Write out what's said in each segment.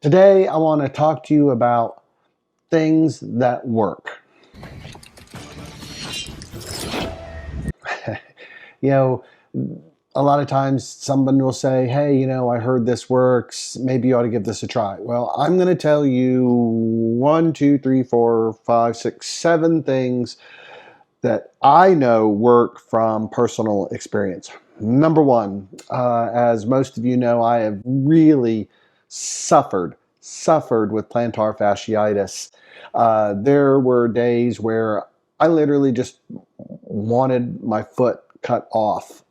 Today, I want to talk to you about things that work. You know, a lot of times someone will say, hey, I heard this works. Maybe you ought to give this a try. Well, I'm going to tell you 1, 2, 3, 4, 5, 6, 7 things that I know work from personal experience. Number one, as most of you know, I have really suffered with plantar fasciitis. There were days where I literally just wanted my foot cut off.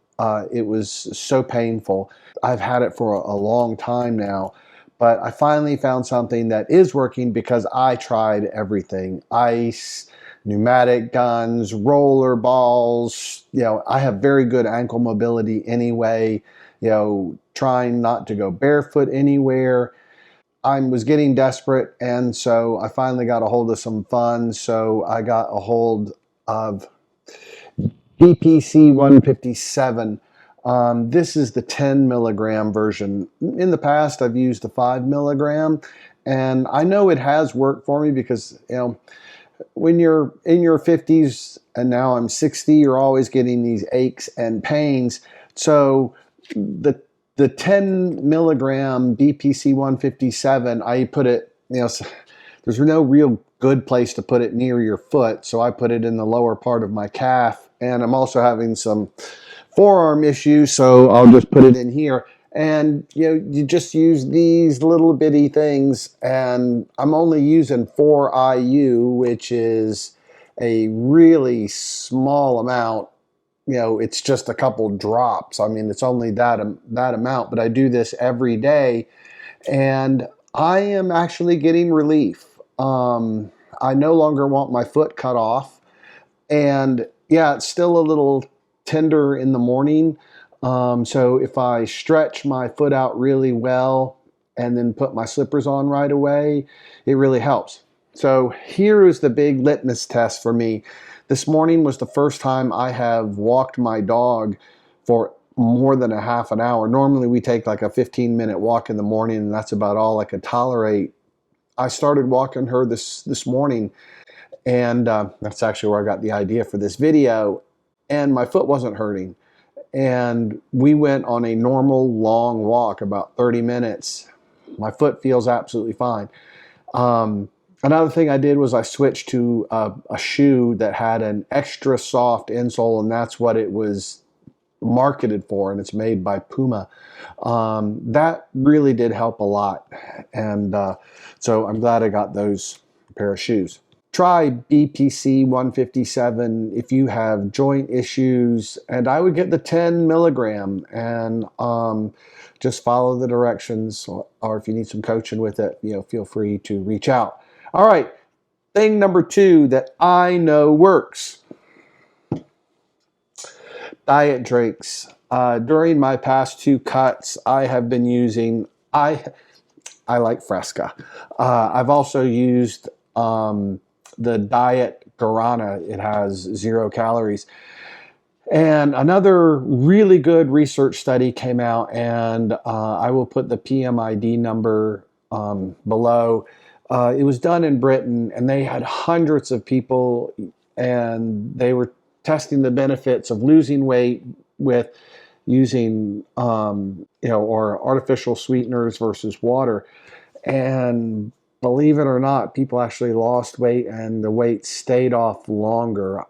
It was so painful. I've had it for a long time now, but I finally found something that is working because I tried everything. Ice, pneumatic guns, roller balls. I have very good ankle mobility anyway. Trying not to go barefoot anywhere. I was getting desperate, and so I finally got a hold of some funds. So I got a hold of BPC 157. This is the 10 milligram version. In the past, I've used the 5 milligram, and I know it has worked for me because, when you're in your 50s and now I'm 60, you're always getting these aches and pains. So the 10 milligram BPC 157, I put it, there's no real good place to put it near your foot. So I put it in the lower part of my calf, and I'm also having some forearm issues. So I'll just put it in here. And you just use these little bitty things, and I'm only using 4 IU, which is a really small amount. It's just a couple drops. I mean, it's only that amount, but I do this every day, and I am actually getting relief. I no longer want my foot cut off, and yeah, it's still a little tender in the morning. So if I stretch my foot out really well and then put my slippers on right away, it really helps. So here is the big litmus test for me. This morning was the first time I have walked my dog for more than a half an hour. Normally we take like a 15-minute walk in the morning, and that's about all I could tolerate. I started walking her this morning, and that's actually where I got the idea for this video, and my foot wasn't hurting. And we went on a normal long walk, about 30 minutes. My foot feels absolutely fine. Another thing I did was I switched to a shoe that had an extra soft insole, and that's what it was marketed for, and it's made by Puma. That really did help a lot, and so I'm glad I got those pair of shoes. Try BPC 157 if you have joint issues, and I would get the 10 milligram and just follow the directions, or if you need some coaching with it, feel free to reach out. All right, thing number 2 that I know works: diet drinks. During my past 2 cuts, I have been using, I like Fresca. I've also used the diet guarana. It has 0 calories. And another really good research study came out, and I will put the PMID number below. It was done in Britain, and they had hundreds of people, and they were testing the benefits of losing weight with using or artificial sweeteners versus water. And believe it or not, people actually lost weight, and the weight stayed off longer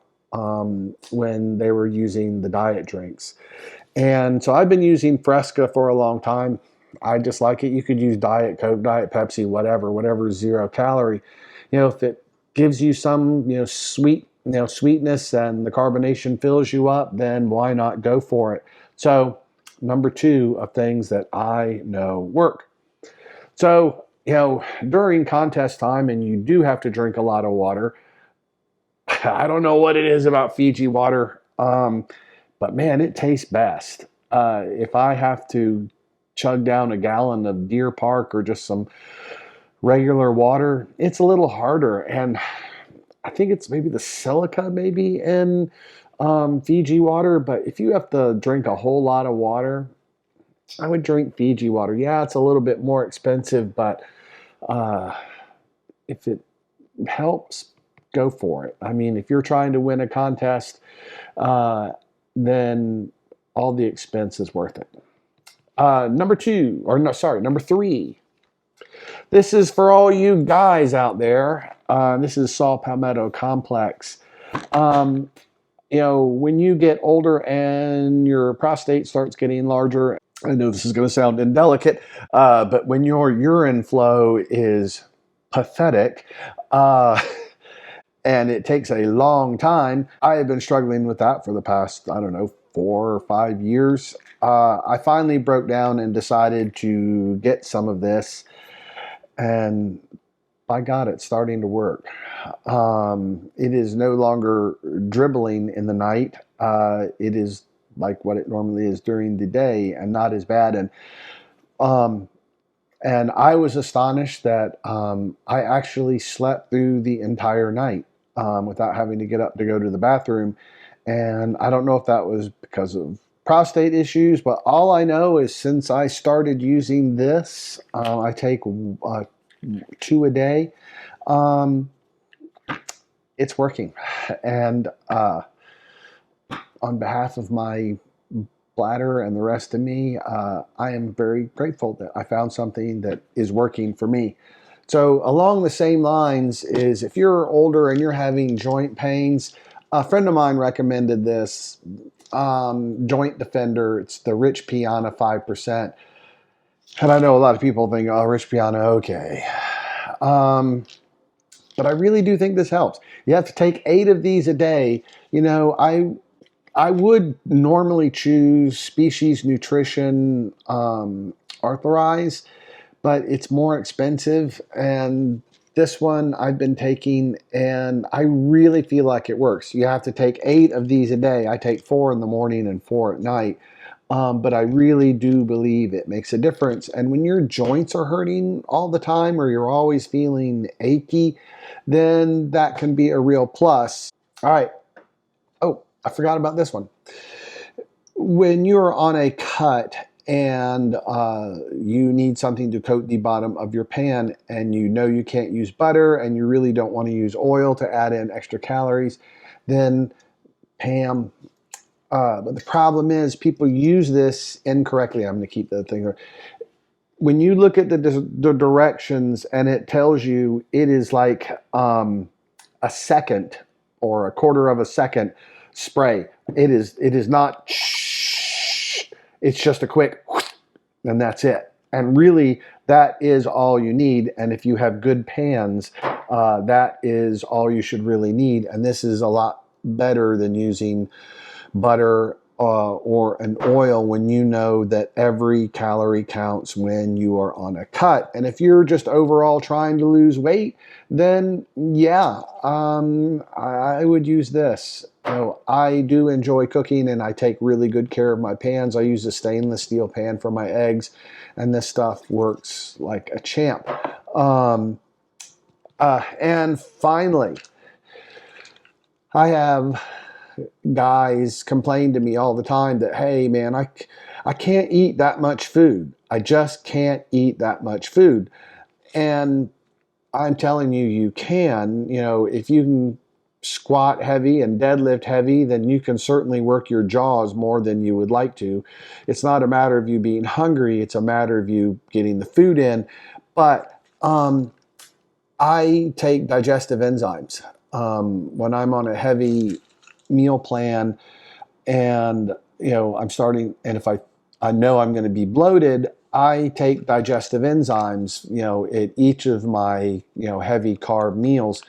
when they were using the diet drinks. And so I've been using Fresca for a long time. I just like it. You could use Diet Coke, Diet Pepsi, whatever is 0 calorie. If it gives you some, sweetness, and the carbonation fills you up, then why not go for it? So number 2 of things that I know work. So, during contest time, and you do have to drink a lot of water. I don't know what it is about Fiji Water, but man, it tastes best. If I have to chug down a gallon of Deer Park or just some regular water, it's a little harder. And I think it's maybe the silica maybe in Fiji Water. But if you have to drink a whole lot of water, I would drink Fiji Water. Yeah, it's a little bit more expensive, but Uh, if it helps, go for it. I mean, if you're trying to win a contest, uh, then all the expense is worth it. Number two, or no, sorry, number three. This is for all you guys out there. This is saw palmetto complex. Um, when you get older and your prostate starts getting larger, I know this is going to sound indelicate, but when your urine flow is pathetic, uh, and it takes a long time. I have been struggling with that for the past, I don't know, 4 or 5 years. I finally broke down and decided to get some of this, and by God, it's starting to work. It is no longer dribbling in the night. It is like what it normally is during the day, and not as bad. Um, and I was astonished that I actually slept through the entire night without having to get up to go to the bathroom. And I don't know if that was because of prostate issues, but all I know is since I started using this, I take 2 a day. Um, it's working. And on behalf of my bladder and the rest of me, I am very grateful that I found something that is working for me. So along the same lines is if you're older and you're having joint pains, a friend of mine recommended this Joint Defender. It's the Rich Piana 5%. And I know a lot of people think, oh, Rich Piana, okay. But I really do think this helps. You have to take 8 of these a day. I would normally choose Species Nutrition Arthrize, but it's more expensive. And this one I've been taking, and I really feel like it works. You have to take 8 of these a day. I take 4 in the morning and 4 at night. But I really do believe it makes a difference. And when your joints are hurting all the time or you're always feeling achy, then that can be a real plus. All right. Oh, I forgot about this one. When you're on a cut and you need something to coat the bottom of your pan and you know you can't use butter and you really don't want to use oil to add in extra calories, then Pam. But the problem is people use this incorrectly. I'm going to keep the thing there. When you look at the directions and it tells you it is like a second or a quarter of a second spray, it is not. It's just a quick, and that's it. And really, that is all you need. And if you have good pans, that is all you should really need. And this is a lot better than using butter or an oil when you know that every calorie counts when you are on a cut. And if you're just overall trying to lose weight, then yeah, I would use this. I do enjoy cooking and I take really good care of my pans. I use a stainless steel pan for my eggs, and this stuff works like a champ. And finally, I have guys complain to me all the time that, hey man, I can't eat that much food. I just can't eat that much food. And I'm telling you, you can. If you can squat heavy and deadlift heavy, then you can certainly work your jaws more than you would like to. It's not a matter of you being hungry. It's a matter of you getting the food in. But I take digestive enzymes. When I'm on a heavy meal plan and I'm starting, and if I know I'm going to be bloated, I take digestive enzymes at each of my heavy carb meals,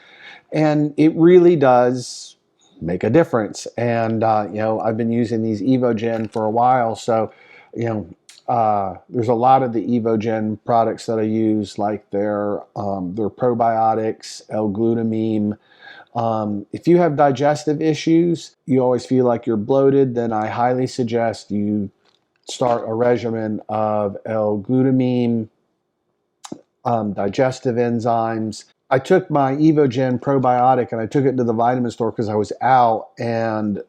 and it really does make a difference. And I've been using these Evogen for a while, so there's a lot of the Evogen products that I use, like their probiotics, L-glutamine. If you have digestive issues, you always feel like you're bloated, then I highly suggest you start a regimen of L-glutamine, digestive enzymes. I took my Evogen probiotic and I took it to the vitamin store because I was out, and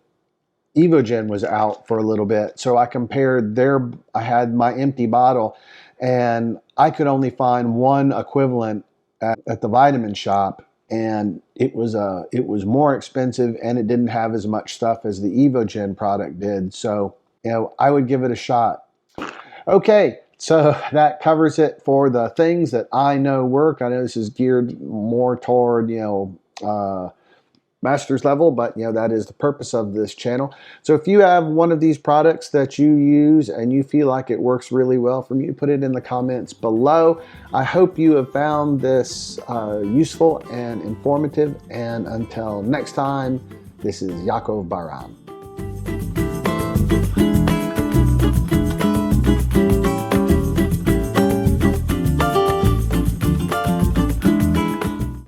Evogen was out for a little bit. So I compared I had my empty bottle, and I could only find one equivalent at the vitamin shop, and it was more expensive, and it didn't have as much stuff as the Evogen product did. So, I would give it a shot. Okay, so that covers it for the things that I know work. I know this is geared more toward, master's level, but that is the purpose of this channel. So if you have one of these products that you use and you feel like it works really well for you, put it in the comments below. I hope you have found this useful and informative, and until next time, this is Yaakov Baram.